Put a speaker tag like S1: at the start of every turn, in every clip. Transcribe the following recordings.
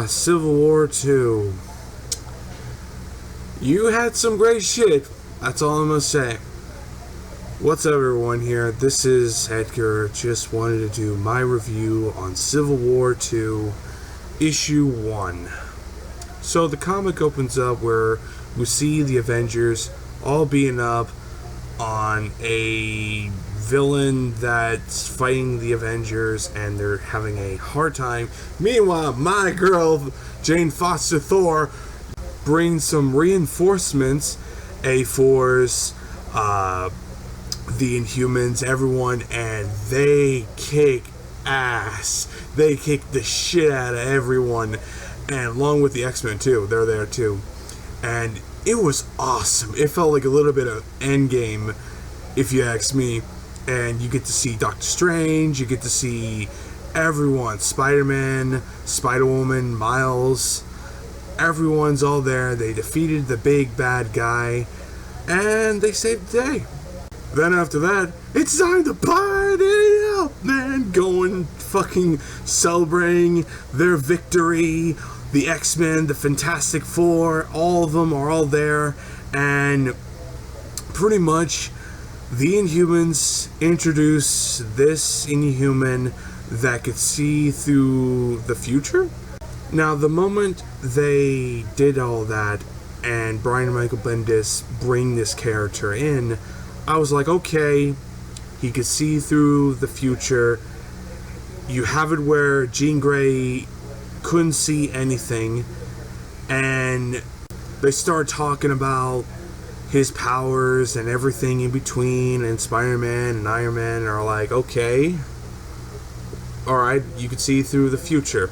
S1: Civil War 2. You had some great shit. That's all I'm gonna say. What's up, everyone? Here, this is Edgar. Just wanted to do my review on Civil War 2, Issue 1. So the comic opens up where we see the Avengers all beating up on a villain that's fighting the Avengers, and they're having a hard time. Meanwhile, my girl, Jane Foster Thor, brings some reinforcements, A4s, the Inhumans, everyone, and they kick ass. They kick the shit out of everyone, and along with the X-Men too. They're there too, and it was awesome. It felt like a little bit of Endgame, if you ask me. And you get to see Doctor Strange, you get to see everyone, Spider-Man, Spider-Woman, Miles, everyone's all there. They defeated the big bad guy, and they saved the day. Then after that, it's time to party up, man. Going fucking celebrating their victory. The X-Men, the Fantastic Four, all of them are all there, and pretty much the Inhumans introduce this Inhuman that could see through the future. Now, the moment they did all that and Brian Michael Bendis bring this character in, I was like, okay, he could see through the future. You have it where Jean Grey couldn't see anything, and they start talking about his powers and everything in between, and Spider-Man and Iron Man are like, okay, alright, you can see through the future.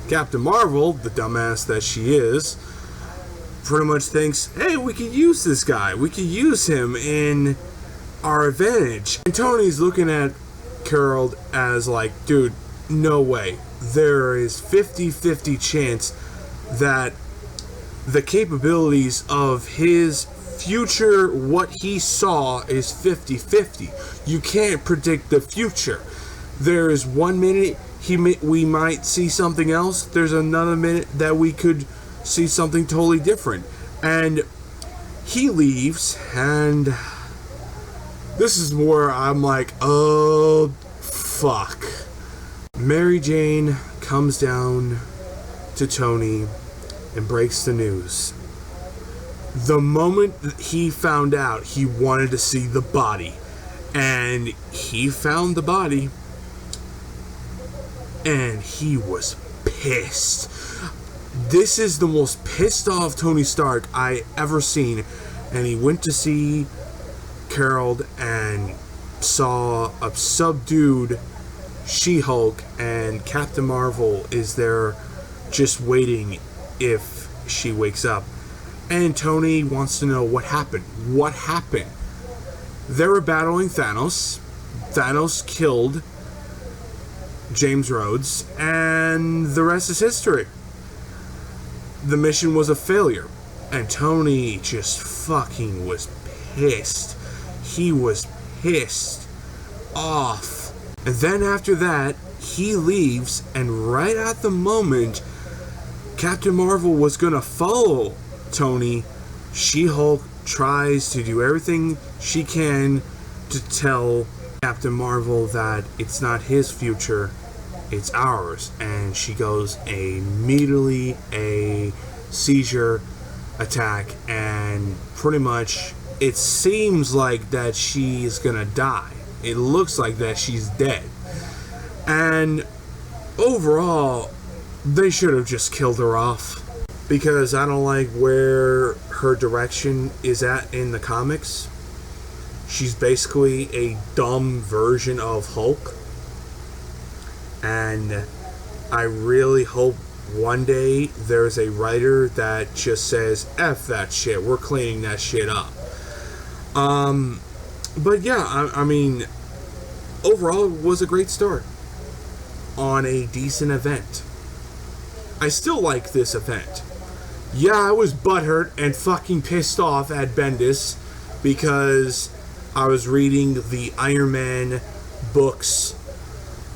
S1: Captain Marvel, the dumbass that she is, pretty much thinks, hey, we could use this guy, we could use him in our advantage. And Tony's looking at Carol as like, dude, no way. There is 50-50 chance that the capabilities of his future, what he saw, is 50-50. You can't predict the future. There is 1 minute we might see something else. There's another minute that we could see something totally different. And he leaves, and this is where I'm like, oh, fuck. Mary Jane comes down to Tony and breaks the news. The moment he found out, he wanted to see the body. And he found the body, and he was pissed. This is the most pissed off Tony Stark I ever seen. And he went to see Carol and saw a subdued She-Hulk, and Captain Marvel is there just waiting if she wakes up. And Tony wants to know what happened. What happened? They were battling Thanos. Thanos killed James Rhodes, and the rest is history. The mission was a failure, and Tony just fucking was pissed. He was pissed off. And then after that, he leaves, and right at the moment Captain Marvel was gonna follow Tony, She-Hulk tries to do everything she can to tell Captain Marvel that it's not his future, it's ours. And she goes immediately a seizure attack, and pretty much it seems like that she's gonna die. It looks like that she's dead. And overall, they should have just killed her off, because I don't like where her direction is at in the comics. She's basically a dumb version of Hulk. And I really hope one day there's a writer that just says, F that shit, we're cleaning that shit up. But yeah, I mean, overall it was a great start on a decent event. I still like this event. Yeah, I was butthurt and fucking pissed off at Bendis because I was reading the Iron Man books,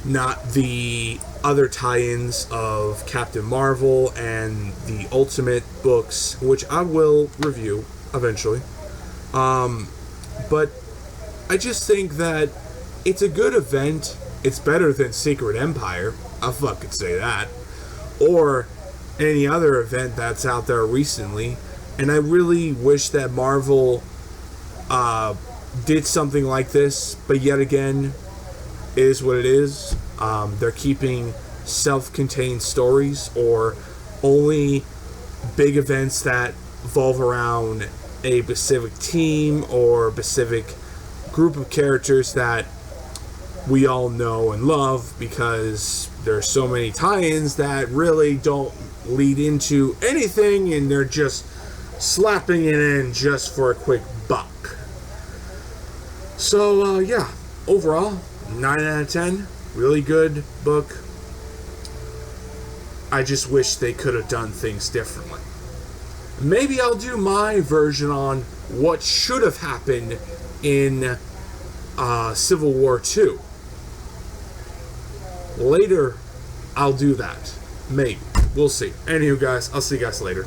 S1: not the other tie-ins of Captain Marvel and the Ultimate books, which I will review eventually. But I just think that it's a good event. It's better than Secret Empire. I'll fucking say that. Or any other event that's out there recently. And I really wish that Marvel did something like this. But yet again, it is what it is. They're keeping self-contained stories or only big events that revolve around a specific team or a specific group of characters that we all know and love, because there's so many tie-ins that really don't lead into anything and they're just slapping it in just for a quick buck. So yeah, overall 9 out of 10. Really good book. I just wish they could have done things differently. Maybe I'll do my version on what should have happened in Civil War 2. Later, I'll do that. Maybe. We'll see. Anywho, guys, I'll see you guys later.